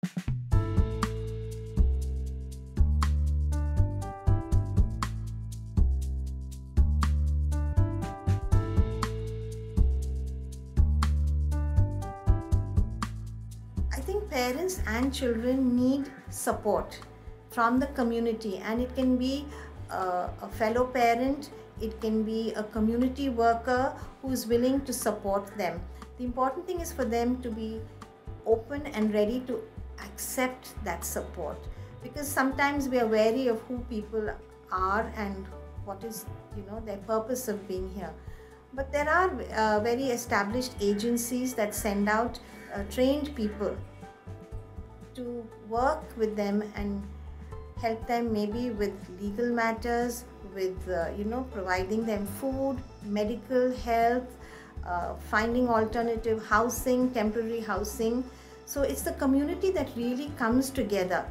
I think parents and children need support from the community, and it can be a fellow parent, it can be a community worker who is willing to support them. The important thing is for them to be open and ready to accept that support, because sometimes we are wary of who people are and what is their purpose of being here. But there are very established agencies that send out trained people to work with them and help them maybe with legal matters, with providing them food, medical health, finding alternative housing, temporary housing. So it's the community that really comes together,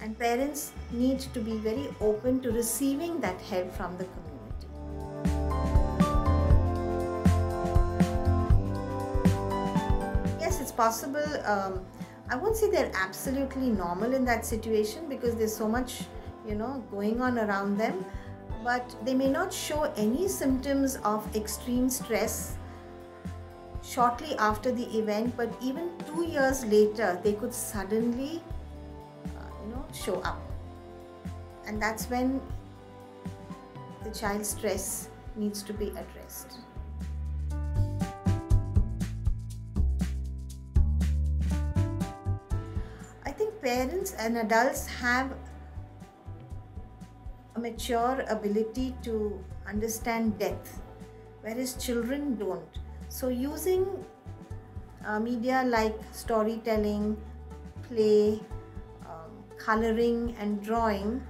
and parents need to be very open to receiving that help from the community. Yes, it's possible. I won't say they're absolutely normal in that situation, because there's so much going on around them, but they may not show any symptoms of extreme stress shortly after the event, but even 2 years later they could suddenly show up, and that's when the child's stress needs to be addressed. I think parents and adults have a mature ability to understand death, whereas children don't. So using media like storytelling, play, coloring and drawing,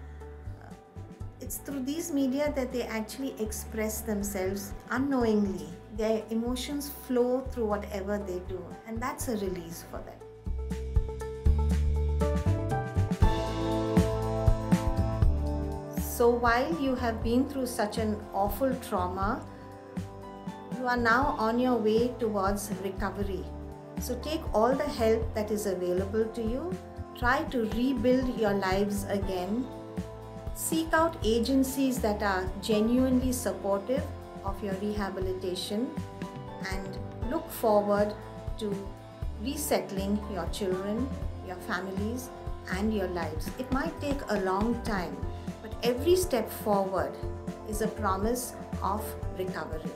it's through these media that they actually express themselves unknowingly. Their emotions flow through whatever they do, and that's a release for them. So while you have been through such an awful trauma, you are now on your way towards recovery. So take all the help that is available to you. Try to rebuild your lives again. Seek out agencies that are genuinely supportive of your rehabilitation, and look forward to resettling your children, your families, and your lives. It might take a long time, but every step forward is a promise of recovery.